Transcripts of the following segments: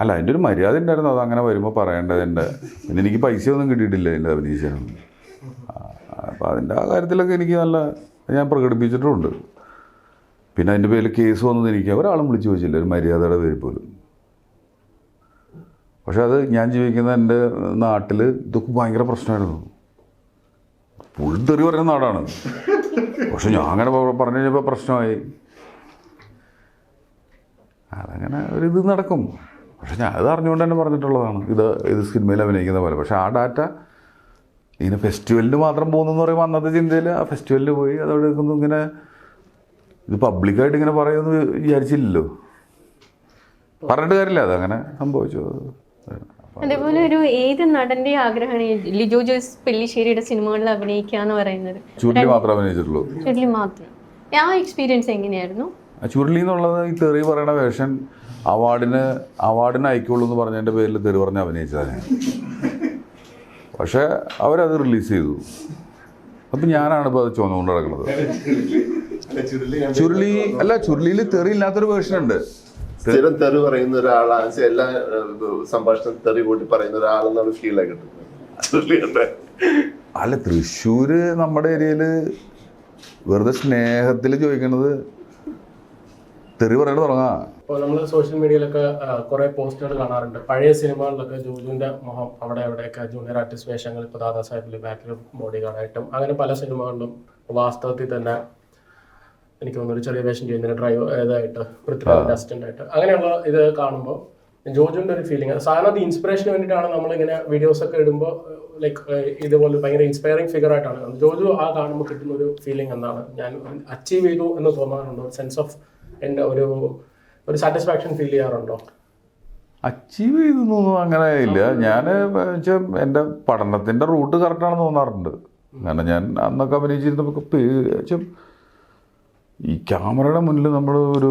അല്ല, അതിൻ്റെ ഒരു മര്യാദ ഉണ്ടായിരുന്നു. അത് അങ്ങനെ വരുമ്പോൾ പറയേണ്ടത്. പിന്നെ എനിക്ക് പൈസയൊന്നും കിട്ടിയിട്ടില്ല എൻ്റെ അഭിനയിച്ചാനൊന്നും. അപ്പോൾ അതിൻ്റെ ആ കാര്യത്തിലൊക്കെ എനിക്ക് നല്ല ഞാൻ പ്രകടിപ്പിച്ചിട്ടുമുണ്ട്. പിന്നെ അതിൻ്റെ പേരിൽ കേസ് വന്നത് എനിക്ക് ഒരാളും വിളിച്ചു ചോദിച്ചില്ല, ഒരു മര്യാദയുടെ പേരിൽ പോലും. പക്ഷെ അത് ഞാൻ ജീവിക്കുന്ന എൻ്റെ നാട്ടിൽ ഇതൊക്കെ ഭയങ്കര പ്രശ്നമായിരുന്നു. ഫുൾ തെറി പറയുന്ന നാടാണ്. പക്ഷെ ഞാൻ അങ്ങനെ പറഞ്ഞു കഴിഞ്ഞപ്പോൾ പ്രശ്നമായി. അതങ്ങനെ ഒരിത് നടക്കും. പക്ഷെ ഞാൻ അത് അറിഞ്ഞുകൊണ്ട് തന്നെ പറഞ്ഞിട്ടുള്ളതാണ്, ഇത് സിനിമയിൽ അഭിനയിക്കുന്ന പോലെ. പക്ഷെ ആ ഡാറ്റ ഇങ്ങനെ ഫെസ്റ്റിവലിന് മാത്രം പോകുന്നെന്ന് പറയുമ്പോൾ അന്നത്തെ ചിന്തയിൽ ആ ഫെസ്റ്റിവലിൽ പോയി അതവിടെ ഇങ്ങനെ ഇത് പബ്ലിക്കായിട്ട് ഇങ്ങനെ പറയുമെന്ന് വിചാരിച്ചില്ലല്ലോ. പറഞ്ഞിട്ട് കാര്യമില്ല, അതങ്ങനെ സംഭവിച്ചു. അതേപോലെ ഒരു ഏത് നടന്റെ ആഗ്രഹമാണ് ലിജോ ജോസ് പെല്ലിശ്ശേരിയുടെ സിനിമകളിൽ അഭിനയിക്കുക എന്ന് പറയുന്നത്? ചുരുളി മാത്രമേ അഭിനയിച്ചിട്ടുള്ളൂ. ചുരുളി മാത്രം. ആ എക്സ്പീരിയൻസ് എങ്ങനെയായിരുന്നു? ചുരുളി എന്നുള്ളത് ഈ തെറി പറയണ വേഷം അവാർഡിന് അയക്കുള്ളൂ എന്ന് പറഞ്ഞതിൻ്റെ പേരിൽ തെറി പറഞ്ഞ് അഭിനയിച്ചതാണ് ഞാൻ. പക്ഷേ അവരത് റിലീസ് ചെയ്തു. അപ്പം ഞാനാണ് ഇപ്പോൾ അത് ചുമന്നുകൊണ്ട് നടക്കുന്നത്. ചുരുളിയിൽ തെറി ഇല്ലാത്തൊരു വേർഷൻ ഉണ്ട്. സ്ഥിരം തെറി പറയുന്ന ഒരാളാണ്, എല്ലാ സംഭാഷണം തെറി കൂട്ടി പറയുന്ന ഒരാളെന്നാണ് ഫീൽ ആയി കിട്ടുന്നത്. അല്ല, തൃശ്ശൂര് നമ്മുടെ ഏരിയയില് വെറുതെ സ്നേഹത്തിൽ ചോദിക്കണത് തെറി പറയണ തുടങ്ങാം. ഇപ്പോൾ നമ്മൾ സോഷ്യൽ മീഡിയയിലൊക്കെ കുറെ പോസ്റ്റുകൾ കാണാറുണ്ട്. പഴയ സിനിമകളിലൊക്കെ ജോജുവിന്റെ മുഖം അവിടെ എവിടെയൊക്കെ ജൂനിയർ ആർട്ടിസ്റ്റ് വേഷങ്ങൾ, ഇപ്പോൾ ദാദാ സാഹിബിൽ ബാക്കിൽ ബോഡി ഗാർഡായിട്ടും അങ്ങനെ പല സിനിമകളിലും വാസ്തവത്തിൽ തന്നെ എനിക്ക് തോന്നുന്നു ഒരു ചെറിയ വേഷം ചെയ്യുന്നതിന് ഇതായിട്ട് പൃഥ്വിരാജിന്റെ അസിസ്റ്റന്റ് ആയിട്ട് അങ്ങനെയുള്ള ഇത് കാണുമ്പോൾ ജോജുവിന്റെ ഒരു ഫീലിംഗ്, സാധാരണ അത് ഇൻസ്പിറേഷന് വേണ്ടിയിട്ടാണ് നമ്മളിങ്ങനെ വീഡിയോസ് ഒക്കെ ഇടുമ്പോൾ ലൈക്ക് ഇതുപോലെ ഭയങ്കര ഇൻസ്പയറിംഗ് ഫിഗർ ആയിട്ടാണ് കാണുന്നത്. ജോജു ആ കാണുമ്പോൾ കിട്ടുന്ന ഒരു ഫീലിംഗ് എന്താണ്? ഞാൻ അച്ചീവ് ചെയ്തു എന്ന് തോന്നാറുണ്ടോ? സെൻസ് ഓഫ് എൻ്റെ ഒരു സാറ്റിസ്ഫാക്ഷൻ ഫീൽ ചെയ്യാറുണ്ടോ? അച്ചീവ് ചെയ്തൊന്നും അങ്ങനെ ഇല്ല. ഞാൻ എൻ്റെ പഠനത്തിൻ്റെ റൂട്ട് കറക്റ്റാണെന്ന് തോന്നാറുണ്ട്. കാരണം ഞാൻ അന്നൊക്കെ അഭിനയിച്ചിരുന്നപ്പോൾ ഈ ക്യാമറയുടെ മുന്നിൽ നമ്മൾ ഒരു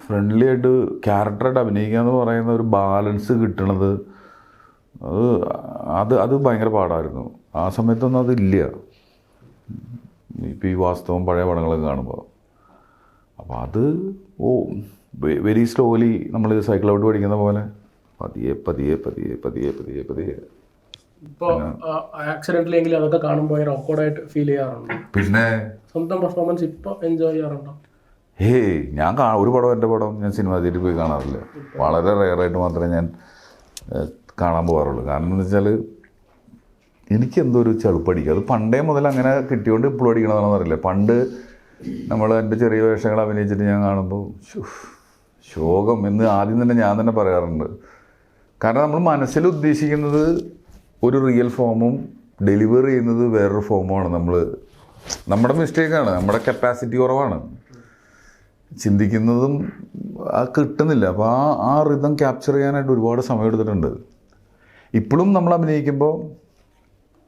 ഫ്രണ്ട്ലി ആയിട്ട് ക്യാരക്ടറായിട്ട് അഭിനയിക്കുക എന്ന് പറയുന്ന ഒരു ബാലൻസ് കിട്ടണത് അത് ഭയങ്കര പാടായിരുന്നു. ആ സമയത്തൊന്നും അതില്ല. ഇപ്പോൾ ഈ വാസ്തവം പഴയ പടങ്ങളൊക്കെ കാണുമ്പോൾ അപ്പോൾ അത് വെരി സ്ലോലി നമ്മൾ സൈക്കിൾ ഔട്ട് പഠിക്കുന്ന പോലെ പതിയെ പതിയെ പതിയെ പതിയെ പതിയെ പതിയെ. ഇപ്പോൾ ആക്സിഡന്റിലെങ്കിലും അതൊക്കെ കാണുമ്പോൾ ഓക്വേർഡായിട്ട് ഫീൽ ചെയ്യാറുണ്ട്. പിന്നെ സ്വന്തം പെർഫോമൻസ് ഇപ്പോൾ എൻജോയ് ചെയ്യാറുണ്ടോ? ഞാൻ എൻ്റെ പടം ഞാൻ സിനിമ തിയേറ്ററിൽ പോയി കാണാറില്ല. വളരെ റെയറായിട്ട് മാത്രമേ ഞാൻ കാണാൻ പോകാറുള്ളൂ. കാരണം എന്ന് വെച്ചാൽ എനിക്കെന്തോ ഒരു ചെളുപ്പടിക്കുക. അത് പണ്ടേ മുതൽ അങ്ങനെ കിട്ടിയോണ്ട് ഇപ്പോഴും അടിക്കണമെന്ന് അറിയില്ല. പണ്ട് നമ്മൾ എൻ്റെ ചെറിയ വേഷങ്ങൾ അഭിനയിച്ചിട്ട് ഞാൻ കാണുമ്പോൾ ശോകം എന്ന് ആദ്യം തന്നെ ഞാൻ തന്നെ പറയാറുണ്ട്. കാരണം നമ്മൾ മനസ്സിൽ ഉദ്ദേശിക്കുന്നത് ഒരു റിയൽ ഫോമും ഡെലിവർ ചെയ്യുന്നത് വേറൊരു ഫോമുമാണ്. നമ്മുടെ മിസ്റ്റേക്കാണ്, നമ്മുടെ കപ്പാസിറ്റി കുറവാണ്, ചിന്തിക്കുന്നതും കിട്ടുന്നില്ല. അപ്പോൾ ആ റിതം ക്യാപ്ചർ ചെയ്യാനായിട്ട് ഒരുപാട് സമയം എടുത്തിട്ടുണ്ട്. ഇപ്പോഴും നമ്മൾ അഭിനയിക്കുമ്പോൾ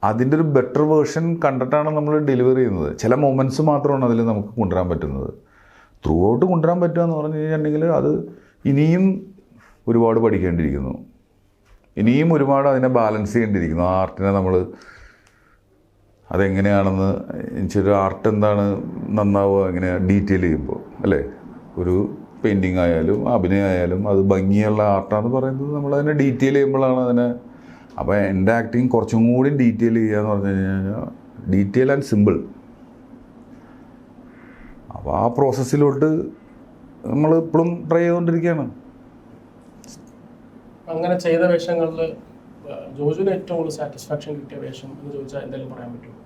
അതിൻ്റെ ഒരു ബെറ്റർ വേർഷൻ കണ്ടിട്ടാണ് നമ്മൾ ഡെലിവർ ചെയ്യുന്നത്. ചില മൊമെൻറ്റ്സ് മാത്രമാണ് അതിൽ നമുക്ക് കൊണ്ടുവരാൻ പറ്റുന്നത്. ത്രൂ ഔട്ട് കൊണ്ടുവരാൻ പറ്റുക എന്ന് പറഞ്ഞു കഴിഞ്ഞിട്ടുണ്ടെങ്കിൽ അത് ഇനിയും ഒരുപാട് പഠിക്കേണ്ടിയിരിക്കുന്നു. ഇനിയും ഒരുപാട് അതിനെ ബാലൻസ് ചെയ്യേണ്ടിയിരിക്കുന്നു. ആ ആർട്ടിനെ നമ്മൾ അതെങ്ങനെയാണെന്ന് എനിക്കൊരു ആർട്ട് എന്താണ് നന്നാവുക എങ്ങനെയാണ് ഡീറ്റെയിൽ ചെയ്യുമ്പോൾ അല്ലേ. ഒരു പെയിൻറ്റിങ് ആയാലും അഭിനയം ആയാലും അത് ഭംഗിയുള്ള ആർട്ടാന്ന് പറയുന്നത് നമ്മളതിനെ ഡീറ്റെയിൽ ചെയ്യുമ്പോഴാണ് അതിനെ. അപ്പോൾ എൻ്റെ ആക്ടിങ് കുറച്ചും കൂടി ഡീറ്റെയിൽ ചെയ്യുക എന്ന് പറഞ്ഞു കഴിഞ്ഞാൽ ഡീറ്റെയിൽ ആൻഡ് സിമ്പിൾ. അപ്പോൾ ആ പ്രോസസ്സിലോട്ട് നമ്മൾ ഇപ്പോഴും ട്രൈ ചെയ്തുകൊണ്ടിരിക്കുകയാണ്. അങ്ങനെ ചെയ്ത വേഷങ്ങളിൽ ജോജുവിന് ഏറ്റവും കൂടുതൽ സാറ്റിസ്ഫാക്ഷൻ കിട്ടിയ വേഷം എന്ന് ചോദിച്ചാൽ എന്തെങ്കിലും പറയാൻ പറ്റുമോ?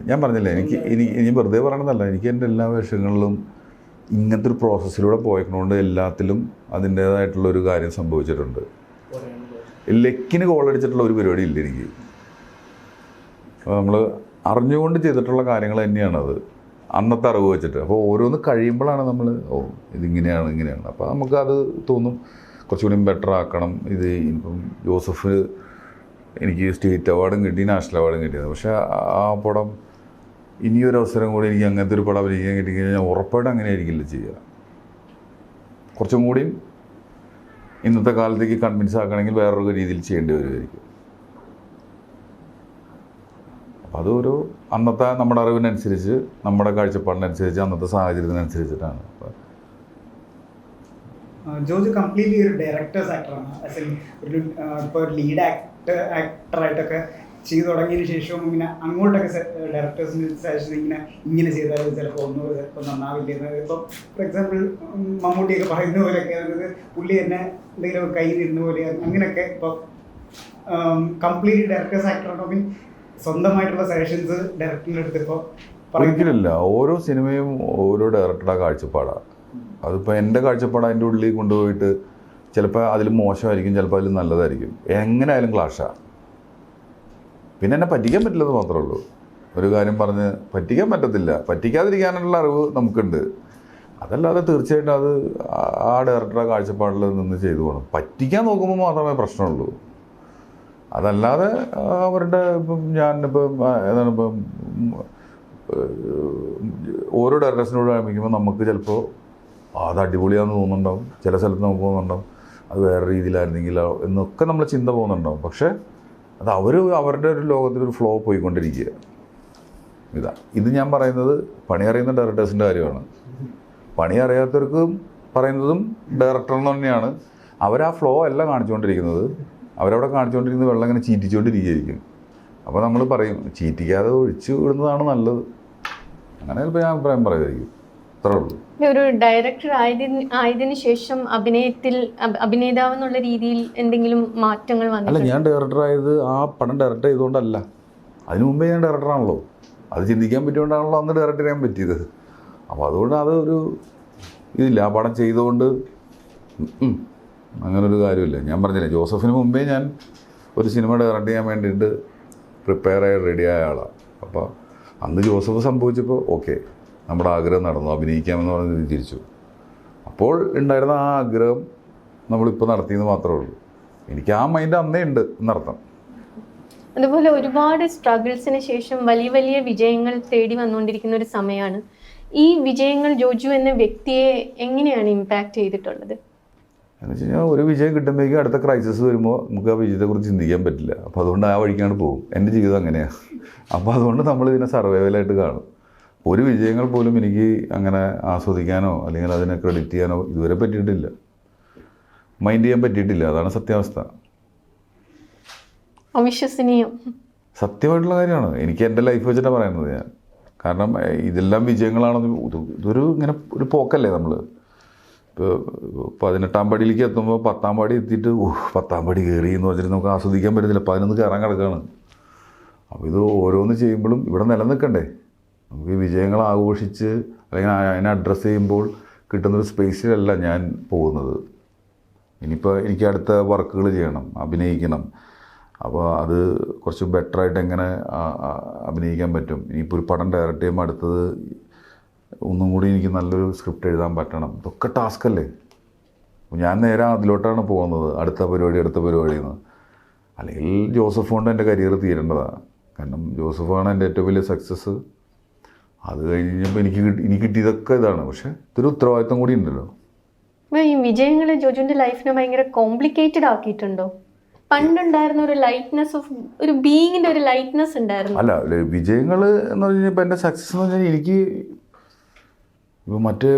ഞാൻ പറഞ്ഞില്ലേ, എനിക്ക് വെറുതെ പറയണതല്ല, എനിക്ക് എൻ്റെ എല്ലാ വേഷങ്ങളിലും ഇങ്ങനത്തെ ഒരു പ്രോസസ്സിലൂടെ പോയതുകൊണ്ട് എല്ലാത്തിലും അതിൻ്റേതായിട്ടുള്ളൊരു കാര്യം സംഭവിച്ചിട്ടുണ്ട്. ലെക്കിന് കോളടിച്ചിട്ടുള്ള ഒരു പരിപാടി ഇല്ല എനിക്ക്. നമ്മൾ അറിഞ്ഞുകൊണ്ട് ചെയ്തിട്ടുള്ള കാര്യങ്ങൾ തന്നെയാണത്, അന്നത്തെ അറിവ് വെച്ചിട്ട്. അപ്പോൾ ഓരോന്ന് കഴിയുമ്പോഴാണ് നമ്മൾ ഇങ്ങനെയാണ്. അപ്പോൾ നമുക്കത് തോന്നും കുറച്ചുകൂടി ബെറ്റർ ആക്കണം. ഇപ്പം ജോസഫ് എനിക്ക് സ്റ്റേറ്റ് അവാർഡും കിട്ടി, നാഷണൽ അവാർഡും കിട്ടിയത്. പക്ഷേ ആ പടം ഇനിയൊരു അവസരം കൂടി എനിക്ക് അങ്ങനത്തെ ഒരു പടം അഭിനയിക്കാൻ കിട്ടിക്കഴിഞ്ഞാൽ ഞാൻ ഉറപ്പായിട്ടും അങ്ങനെ ആയിരിക്കില്ല ചെയ്യുക. കുറച്ചും കൂടി ഇന്നത്തെ കാലത്തേക്ക് കൺവിൻസ് ആക്കണമെങ്കിൽ വേറൊരു രീതിയിൽ ചെയ്യേണ്ടി വരുമായിരിക്കും. അപ്പം അതൊരു അന്നത്തെ നമ്മുടെ അറിവിനനുസരിച്ച്, നമ്മുടെ കാഴ്ചപ്പാടിനനുസരിച്ച്, അന്നത്തെ സാഹചര്യത്തിനനുസരിച്ചിട്ടാണ്. അപ്പം ജോജു കംപ്ലീറ്റ്ലി ഒരു ഡയറക്ടേഴ്സ് ആക്ടറാണ്. ഒരു ഇപ്പോൾ ലീഡ് ആക്ടറായിട്ടൊക്കെ ചെയ്തു തുടങ്ങിയതിന് ശേഷവും ഇങ്ങനെ അങ്ങോട്ടൊക്കെ ഡയറക്ടേഴ്സിന് സജഷൻ ഇങ്ങനെ ചെയ്താൽ ചിലപ്പോൾ ഒന്നുകൂടെ ചിലപ്പോൾ നന്നാവില്ല. ഇപ്പോൾ ഫോർ എക്സാമ്പിൾ മമ്മൂട്ടിയൊക്കെ പറയുന്ന പോലെയൊക്കെ അതായത് പുള്ളി തന്നെ എന്തെങ്കിലും കയ്യിലിരുന്ന പോലെ അങ്ങനെയൊക്കെ ഇപ്പോൾ കംപ്ലീറ്റ് ഡയറക്ടേഴ്സ് ആക്ടറാണ്. മീൻ സ്വന്തമായിട്ടുള്ള സജഷൻസ് ഡയറക്ടറിൻ്റെ അടുത്ത് ഇപ്പോൾ ഒരിക്കലില്ല. ഓരോ സിനിമയും ഓരോ ഡയറക്ടറുടെ കാഴ്ചപ്പാടാണ്. അതിപ്പോൾ എൻ്റെ കാഴ്ചപ്പാട് അതിൻ്റെ ഉള്ളിൽ കൊണ്ടുപോയിട്ട് ചിലപ്പോൾ അതിൽ മോശമായിരിക്കും, ചിലപ്പോൾ അതിൽ നല്ലതായിരിക്കും. എങ്ങനെ ആയാലും ക്ലാഷാണ്. പിന്നെ എന്നെ പറ്റിക്കാൻ പറ്റില്ലെന്ന് മാത്രമേ ഉള്ളൂ. ഒരു കാര്യം പറഞ്ഞ് പറ്റിക്കാൻ പറ്റത്തില്ല. പറ്റിക്കാതിരിക്കാനുള്ള അറിവ് നമുക്കുണ്ട്. അതല്ലാതെ തീർച്ചയായിട്ടും അത് ആ ഡയറക്ടറുടെ കാഴ്ചപ്പാടിൽ നിന്ന് ചെയ്തു പോകണം. പറ്റിക്കാൻ നോക്കുമ്പോൾ മാത്രമേ പ്രശ്നമുള്ളൂ. അതല്ലാതെ അവരുടെ ഞാനിപ്പം ഏതാണിപ്പം ഓരോ ഡയറക്ടേഴ്സിനോട് ആരംഭിക്കുമ്പോൾ നമുക്ക് ചിലപ്പോൾ അത് അടിപൊളിയാണെന്ന് തോന്നുന്നുണ്ടാവും, ചില സ്ഥലത്ത് നമുക്ക് തോന്നുന്നുണ്ടാവും അത് വേറെ രീതിയിലായിരുന്നെങ്കിലോ എന്നൊക്കെ നമ്മൾ ചിന്ത പോകുന്നുണ്ടാവും. പക്ഷേ അത് അവരുടെ ഒരു ലോകത്തിലൊരു ഫ്ലോ പോയിക്കൊണ്ടിരിക്കുക. ഇത് ഞാൻ പറയുന്നത് പണി അറിയുന്ന ഡയറക്ടേഴ്സിൻ്റെ കാര്യമാണ്. പണി അറിയാത്തവർക്കും പറയുന്നതും ഡയറക്ടറിന് തന്നെയാണ്. അവരാ ഫ്ലോ അല്ല കാണിച്ചുകൊണ്ടിരിക്കുന്നത്. അവരവിടെ കാണിച്ചുകൊണ്ടിരിക്കുന്നത് വെള്ളം ഇങ്ങനെ ചീറ്റിച്ചുകൊണ്ടിരിക്കുകയായിരിക്കും. അപ്പോൾ നമ്മൾ പറയും ചീറ്റിക്കാതെ ഒഴിച്ചു വിടുന്നതാണ് നല്ലത്. അങ്ങനെ ചിലപ്പോൾ ഞാൻ അഭിപ്രായം പറയുമായിരിക്കും. അത്രേ ഉള്ളൂ. ഒരു ഡയറക്ടർ ആയതിനു ശേഷം അഭിനേതാവ് എന്നുള്ള രീതിയിൽ എന്തെങ്കിലും മാറ്റങ്ങൾ അല്ല, വന്നിട്ടുണ്ട്? ഞാൻ ഡയറക്ടറായത് ആ പടം ഡയറക്റ്റ് ചെയ്തുകൊണ്ടല്ല. അതിനു മുമ്പേ ഞാൻ ഡയറക്ടറാണല്ലോ. അത് ചിന്തിക്കാൻ പറ്റിയോണ്ടാണല്ലോ അന്ന് ഡയറക്റ്റ് ചെയ്യാൻ പറ്റിയത്. അപ്പോൾ അതുകൊണ്ട് അത് ഒരു ഇതില്ല. ആ പടം ചെയ്തുകൊണ്ട് അങ്ങനൊരു കാര്യമില്ല. ഞാൻ പറഞ്ഞില്ലേ, ജോസഫിന് മുമ്പേ ഞാൻ ഒരു സിനിമ ഡയറക്റ്റ് ചെയ്യാൻ വേണ്ടിയിട്ട് പ്രിപ്പയർ ആയി റെഡിയായ ആളാണ്. അപ്പോൾ അന്ന് ജോസഫ് സംഭവിച്ചപ്പോൾ ഓക്കെ, നമ്മുടെ ആഗ്രഹം നടന്നു, അഭിനയിക്കാമെന്ന് പറഞ്ഞ് തിരിച്ചു. അപ്പോൾ ഉണ്ടായിരുന്ന ആ ആഗ്രഹം നമ്മളിപ്പോൾ നടത്തിയെന്ന് മാത്രമേ ഉള്ളൂ. എനിക്ക് ആ മൈൻഡ് അന്നേ ഉണ്ട് എന്നർത്ഥം. അതുപോലെ ഒരുപാട് സ്ട്രഗിൾസിന് ശേഷം വലിയ വലിയ വിജയങ്ങൾ തേടി വന്നുകൊണ്ടിരിക്കുന്ന ഒരു സമയമാണ്. ഈ വിജയങ്ങൾ ജോജു എന്ന വ്യക്തിയെ എങ്ങനെയാണ് ഇമ്പാക്റ്റ് ചെയ്തിട്ടുള്ളത്? എന്ന് വെച്ച് കഴിഞ്ഞാൽ ഒരു വിജയം കിട്ടുമ്പോഴേക്കും അടുത്ത ക്രൈസിസ് വരുമ്പോൾ നമുക്ക് ആ വിജയത്തെക്കുറിച്ച് ചിന്തിക്കാൻ പറ്റില്ല. അപ്പോൾ അതുകൊണ്ട് ആ വഴിക്കാണ് പോകും. എൻ്റെ ജീവിതം അങ്ങനെയാണ്. അപ്പോൾ അതുകൊണ്ട് നമ്മളിതിനെ സർവൈവലായിട്ട് കാണും. ഒരു വിജയങ്ങൾ പോലും എനിക്ക് അങ്ങനെ ആസ്വദിക്കാനോ അല്ലെങ്കിൽ അതിനെ ക്രെഡിറ്റ് ചെയ്യാനോ ഇതുവരെ പറ്റിയിട്ടില്ല, മൈൻഡ് ചെയ്യാൻ പറ്റിയിട്ടില്ല. അതാണ് സത്യാവസ്ഥ. അവിശ്വസനീയം. സത്യമായിട്ടുള്ള കാര്യമാണ്. എനിക്ക് എൻ്റെ ലൈഫ് വെച്ചിട്ടാണ് പറയുന്നത് ഞാൻ. കാരണം ഇതെല്ലാം വിജയങ്ങളാണെന്ന് ഇതൊരു ഇങ്ങനെ ഒരു പോക്കല്ലേ നമ്മൾ. ഇപ്പോൾ 18-ാം പടിയിലേക്ക് എത്തുമ്പോൾ 10-ാം പടി എത്തിയിട്ട് 10-ാം പടി കയറി എന്ന് വെച്ചിട്ട് നമുക്ക് ആസ്വദിക്കാൻ പറ്റുന്നില്ല. 11 കയറാൻ കിടക്കുകയാണ്. അപ്പോൾ ഇത് ഓരോന്ന് ചെയ്യുമ്പോഴും ഇവിടെ നിലനിൽക്കണ്ടേ. നമുക്ക് ഈ വിജയങ്ങൾ ആഘോഷിച്ച് അല്ലെങ്കിൽ അതിനെ അഡ്രസ്സ് ചെയ്യുമ്പോൾ കിട്ടുന്നൊരു സ്പേസിലല്ല ഞാൻ പോകുന്നത്. ഇനിയിപ്പോൾ എനിക്ക് അടുത്ത വർക്കുകൾ ചെയ്യണം, അഭിനയിക്കണം. അപ്പോൾ അത് കുറച്ച് ബെറ്ററായിട്ട് എങ്ങനെ അഭിനയിക്കാൻ പറ്റും. ഇനിയിപ്പോൾ ഒരു പടം ഡയറക്റ്റ് ചെയ്യുമ്പോൾ അടുത്തത് ഒന്നും കൂടി എനിക്ക് നല്ലൊരു സ്ക്രിപ്റ്റ് എഴുതാൻ പറ്റണം. ഇതൊക്കെ ടാസ്കല്ലേ. ഞാൻ നേരെ അതിലോട്ടാണ് പോകുന്നത്, അടുത്ത പരിപാടിയെന്ന്. അല്ലെങ്കിൽ ജോസഫ് കൊണ്ട് എൻ്റെ കരിയർ തീരേണ്ടതാണ്. കാരണം ജോസഫാണ് എൻ്റെ ഏറ്റവും വലിയ സക്സസ്. അത് കഴിഞ്ഞപ്പോൾ എനിക്ക് കിട്ടിയതൊക്കെ ഇതാണ്. പക്ഷേ ഇതൊരു ഉത്തരവാദിത്വം കൂടി ഉണ്ടല്ലോ. ഈ വിജയങ്ങൾ ജോജുവിൻ്റെ ലൈഫിനെ ഭയങ്കര കോംപ്ലിക്കേറ്റഡ് ആക്കിയിട്ടുണ്ടോ? പണ്ടുണ്ടായിരുന്ന ഒരു ലൈറ്റ്നെസ് ഓഫ് ഒരു ബീയിങ്ങിൻ്റെ ഒരു ലൈറ്റ്നെസ് ഉണ്ടായിരുന്നു. അല്ല, വിജയങ്ങൾ എന്ന് പറഞ്ഞു കഴിഞ്ഞാൽ ഇപ്പോൾ എൻ്റെ സക്സസ് എന്ന് പറഞ്ഞാൽ എനിക്ക് ഇപ്പോൾ മറ്റേ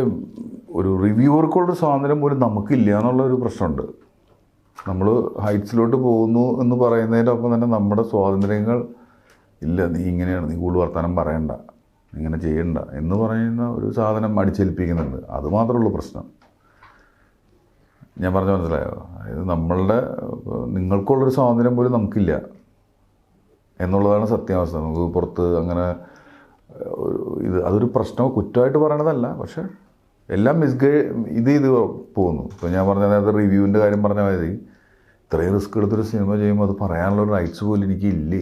ഒരു റിവ്യൂവർക്കുള്ളൊരു സ്വാതന്ത്ര്യം പോലും നമുക്കില്ല എന്നുള്ളൊരു പ്രശ്നമുണ്ട്. നമ്മൾ ഹൈറ്റ്സിലോട്ട് പോകുന്നു എന്ന് പറയുന്നതിൻ്റെ ഒപ്പം തന്നെ നമ്മുടെ സ്വാതന്ത്ര്യങ്ങൾ ഇല്ല. നീ ഇങ്ങനെയാണ്, നീ കൂടുതൽ വർത്തമാനം പറയണ്ട, ഇങ്ങനെ ചെയ്യണ്ട എന്ന് പറയുന്ന ഒരു സാധനം അടിച്ചേൽപ്പിക്കുന്നുണ്ട്. അത് മാത്രമേ ഉള്ളൂ പ്രശ്നം. ഞാൻ പറഞ്ഞ മനസ്സിലായോ? അതായത് നമ്മളുടെ നിങ്ങൾക്കുള്ളൊരു സ്വാതന്ത്ര്യം പോലും നമുക്കില്ല എന്നുള്ളതാണ് സത്യാവസ്ഥ. നമുക്ക് പുറത്ത് അങ്ങനെ അതൊരു പ്രശ്നമോ കുറ്റമായിട്ട് പറയണതല്ല. പക്ഷേ എല്ലാം ഇത് പോകുന്നു. ഇപ്പോൾ ഞാൻ പറഞ്ഞ നേരത്തെ റിവ്യൂവിൻ്റെ കാര്യം പറഞ്ഞ മാതിരി ഇത്രയും റിസ്ക് എടുത്തൊരു സിനിമ ചെയ്യുമ്പോൾ അത് പറയാനുള്ള റൈറ്റ്സ് പോലും എനിക്കില്ലേ.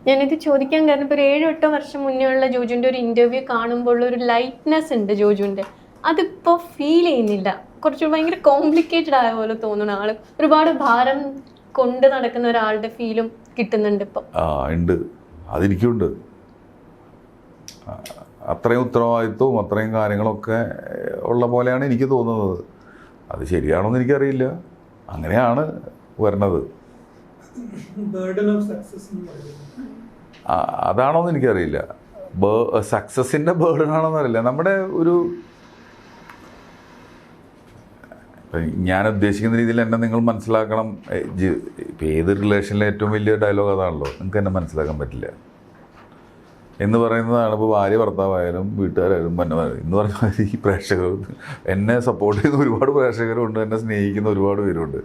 ഞാനിത് ചോദിക്കാൻ കാരണം ഇപ്പോൾ ഒരു 7-8 വർഷം മുന്നേ ഉള്ള ജോജുവിൻ്റെ ഒരു ഇൻ്റർവ്യൂ കാണുമ്പോൾ ഒരു ലൈറ്റ്നെസ് ഉണ്ട് ജോജുവിൻ്റെ. അതിപ്പോൾ ഫീൽ ചെയ്യുന്നില്ല. കുറച്ച് ഭയങ്കര കോംപ്ലിക്കേറ്റഡ് ആയ പോലെ തോന്നുന്ന ആൾ, ഒരുപാട് ഭാരം കൊണ്ട് നടക്കുന്ന ഒരാളുടെ ഫീലും കിട്ടുന്നുണ്ട് ഇപ്പോൾ. ഉണ്ട്, അതെനിക്കുണ്ട്. അത്രയും ഉത്തരവാദിത്വവും അത്രയും കാര്യങ്ങളൊക്കെ ഉള്ള പോലെയാണ് എനിക്ക് തോന്നുന്നത്. അത് ശരിയാണോന്ന് എനിക്കറിയില്ല. അങ്ങനെയാണ് വരണത്. അതാണോന്ന് എനിക്കറിയില്ല. സക്സസിൻ്റെ ബേർഡൻ ആണോന്ന് അറിയില്ല. നമ്മുടെ ഒരു ഞാൻ ഉദ്ദേശിക്കുന്ന രീതിയിൽ എന്നെ നിങ്ങൾ മനസ്സിലാക്കണം. ഇപ്പം ഏത് റിലേഷനിലെ ഏറ്റവും വലിയ ഡയലോഗ് അതാണല്ലോ, നിങ്ങൾക്ക് എന്നെ മനസ്സിലാക്കാൻ പറ്റില്ല എന്ന് പറയുന്നതാണ്. ഇപ്പോൾ ഭാര്യ ഭർത്താവായാലും വീട്ടുകാരായാലും പന്നമാരും എന്ന് പറഞ്ഞാൽ ഈ പ്രേക്ഷകർ എന്നെ സപ്പോർട്ട് ചെയ്യുന്ന ഒരുപാട് പ്രേക്ഷകരുണ്ട്, എന്നെ സ്നേഹിക്കുന്ന ഒരുപാട് പേരുണ്ട്.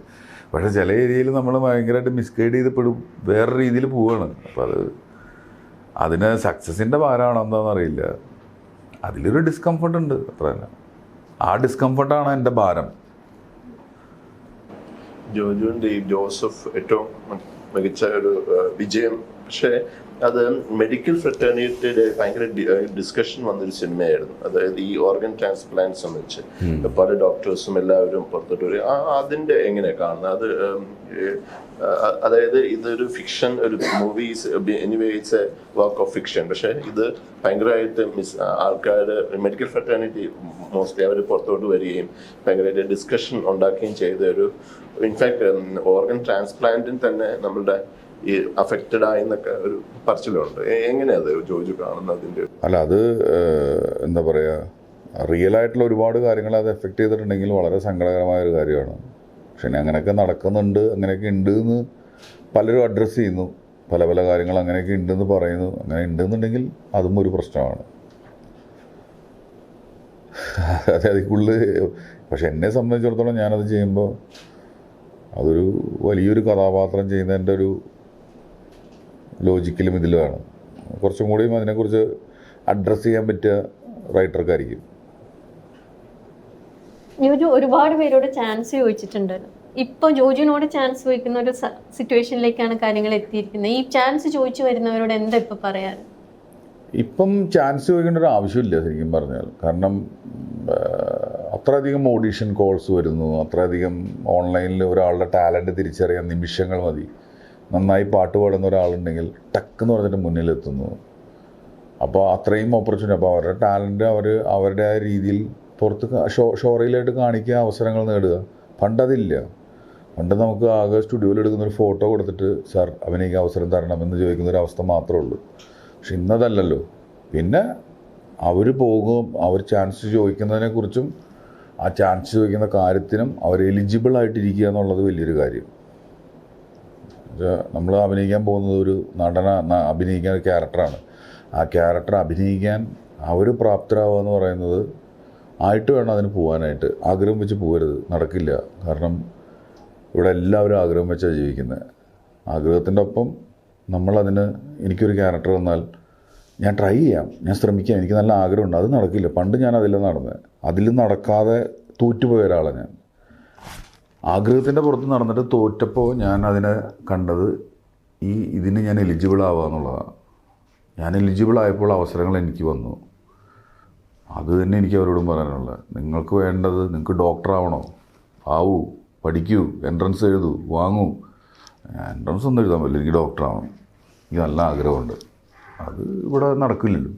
പക്ഷേ ചില ഏരിയയിൽ നമ്മൾ ഭയങ്കരമായിട്ട് മിസ്ഗൈഡ് ചെയ്തപ്പെടും, വേറെ രീതിയിൽ പോവുകയാണ്. അപ്പോൾ അതിന് സക്സസിൻ്റെ ഭാരമാണോ എന്താണെന്നറിയില്ല, അതിലൊരു ഡിസ്കംഫർട്ട് ഉണ്ട്, അത്ര തന്നെ. ആ ഡിസ്കംഫർട്ടാണ് എൻ്റെ ഭാരം. ജോജുവിൻ്റെ ഈ ജോസഫ് ഏറ്റവും മികച്ച ഒരു വിജയം, പക്ഷേ അത് മെഡിക്കൽ ഫ്രറ്റേണിറ്റിയുടെ ഭയങ്കര ഡിസ്കഷൻ വന്നൊരു സിനിമയായിരുന്നു. അതായത് ഈ ഓർഗൻ ട്രാൻസ്പ്ലാന്റ് സംബന്ധിച്ച് പല ഡോക്ടേഴ്സും എല്ലാവരും പുറത്തോട്ട് വരും. അതിൻ്റെ എങ്ങനെയാണ് കാണുന്നത്? അത് അതായത് ഇതൊരു ഫിക്ഷൻ, ഒരു movies anyway it's A work of fiction. പക്ഷേ ഇത് ഭയങ്കരമായിട്ട് ആൾക്കാർ മെഡിക്കൽ ഫ്രറ്റേണിറ്റി മോസ്റ്റ്ലി അവർ പുറത്തോട്ട് വരികയും ഭയങ്കരമായിട്ട് ഡിസ്കഷൻ ഉണ്ടാക്കുകയും ചെയ്ത ഒരു, ഇൻഫാക്ട് ഓർഗൻ ട്രാൻസ്പ്ലാന്റിന് തന്നെ നമ്മളുടെ ഈ അഫക്റ്റഡ് ആയെന്നൊക്കെ ഒരു പറച്ചിലുണ്ട്. എങ്ങനെയത് ജോജു കാണുന്നത് അതിൻ്റെ? അല്ല, അത് എന്താ പറയുക, റിയലായിട്ടുള്ള ഒരുപാട് കാര്യങ്ങൾ അത് എഫക്റ്റ് ചെയ്തിട്ടുണ്ടെങ്കിൽ വളരെ സങ്കടകരമായൊരു കാര്യമാണ്. പക്ഷെ അങ്ങനെയൊക്കെ നടക്കുന്നുണ്ട്, അങ്ങനെയൊക്കെ ഉണ്ട് എന്ന് പലരും അഡ്രസ്സ് ചെയ്യുന്നു, പല പല കാര്യങ്ങൾ അങ്ങനെയൊക്കെ ഉണ്ടെന്ന് പറയുന്നു. അങ്ങനെ ഉണ്ടെന്നുണ്ടെങ്കിൽ അതും ഒരു പ്രശ്നമാണ്. അതെ, അതിക്കുള്ളിൽ. പക്ഷെ എന്നെ സംബന്ധിച്ചിടത്തോളം ഞാനത് ചെയ്യുമ്പോൾ അതൊരു വലിയൊരു കഥാപാത്രം ചെയ്യുന്നതിൻ്റെ ഒരു ലോജിക്കലും ഇതിലുമാണ്. കുറച്ചും കൂടിയും അതിനെക്കുറിച്ച് അഡ്രസ്സ് ചെയ്യാൻ പറ്റിയ റൈറ്റർക്കായിരിക്കും. ജോജു ഒരുപാട് പേരോട് ചാൻസ് ചോദിച്ചിട്ടുണ്ട്. ഇപ്പോൾ ജോജുവിനോട് ചാൻസ് ചോദിക്കുന്ന ഒരു സിറ്റുവേഷനിലേക്കാണ് കാര്യങ്ങൾ എത്തിയിരിക്കുന്നത്. ഈ ചാൻസ് ചോദിച്ചു വരുന്നവരോട് എന്താ ഇപ്പം പറയാറ്? ഇപ്പം ചാൻസ് ചോദിക്കേണ്ട ഒരു ആവശ്യമില്ല ശരിക്കും പറഞ്ഞാൽ. കാരണം അത്രയധികം ഓഡീഷൻ കോൾസ് വരുന്നു, അത്രയധികം ഓൺലൈനിൽ ഒരാളുടെ ടാലൻറ്റ് തിരിച്ചറിയാൻ നിമിഷങ്ങൾ മതി. നന്നായി പാട്ട് പാടുന്ന ഒരാളുണ്ടെങ്കിൽ ടക്കെന്ന് പറഞ്ഞിട്ട് മുന്നിലെത്തുന്നു. അപ്പോൾ അത്രയും ഓപ്പർച്യൂണിറ്റി. അപ്പോൾ അവരുടെ ടാലൻറ്റ് അവരുടെ ആ രീതിയിൽ പുറത്ത് ഷോറയിലായിട്ട് കാണിക്കുക, അവസരങ്ങൾ നേടുക. പണ്ടതില്ല. പണ്ട് നമുക്ക് ആകെ സ്റ്റുഡിയോയിൽ എടുക്കുന്നൊരു ഫോട്ടോ കൊടുത്തിട്ട് സാർ അഭിനയിക്കാൻ അവസരം തരണമെന്ന് ചോദിക്കുന്നൊരവസ്ഥ മാത്രമേ ഉള്ളൂ. പക്ഷെ ഇന്നതല്ലല്ലോ. പിന്നെ അവർ പോകും, അവർ ചാൻസ് ചോദിക്കുന്നതിനെക്കുറിച്ചും ആ ചാൻസ് ചോദിക്കുന്ന കാര്യത്തിനും അവർ എലിജിബിൾ ആയിട്ടിരിക്കുക എന്നുള്ളത് വലിയൊരു കാര്യം. നമ്മൾ അഭിനയിക്കാൻ പോകുന്നത് ഒരു അഭിനയിക്കാൻ ഒരു ക്യാരക്ടറാണ്. ആ ക്യാരക്ടർ അഭിനയിക്കാൻ അവർ പ്രാപ്തരാകുക എന്ന് പറയുന്നത് ആയിട്ട് വേണം അതിന് പോകാനായിട്ട്. ആഗ്രഹം വെച്ച് പോകരുത്, നടക്കില്ല. കാരണം ഇവിടെ എല്ലാവരും ആഗ്രഹം വെച്ചാണ് ജീവിക്കുന്നത്. ആഗ്രഹത്തിൻ്റെ ഒപ്പം നമ്മളതിന്, എനിക്കൊരു ക്യാരക്ടർ വന്നാൽ ഞാൻ ട്രൈ ചെയ്യാം, ഞാൻ ശ്രമിക്കാം, എനിക്ക് നല്ല ആഗ്രഹമുണ്ട്, അത് നടക്കില്ല. പണ്ട് ഞാൻ അതിലാണ് നടന്നത്. അതിൽ നടക്കാതെ തോറ്റുപോയ ഒരാളാണ് ഞാൻ. ആഗ്രഹത്തിൻ്റെ പുറത്ത് നടന്നിട്ട് തോറ്റപ്പോൾ ഞാൻ അതിനെ കണ്ടത് ഇതിന് ഞാൻ എലിജിബിൾ ആവുക എന്നുള്ളതാണ്. ഞാൻ എലിജിബിൾ ആയപ്പോൾ അവസരങ്ങൾ എനിക്ക് വന്നു. അത് തന്നെ എനിക്ക് അവരോടും പറയാനുള്ളത്. നിങ്ങൾക്ക് വേണ്ടത്, നിങ്ങൾക്ക് ഡോക്ടറാവണോ, ആവൂ, പഠിക്കൂ, എൻട്രൻസ് എഴുതൂ, വാങ്ങൂ. എൻട്രൻസ് ഒന്നും എഴുതാൻ പറ്റില്ല, എനിക്ക് ഡോക്ടറാവണം, എനിക്ക് നല്ല ആഗ്രഹമുണ്ട്. അത് ഇവിടെ നടക്കില്ലല്ലോ.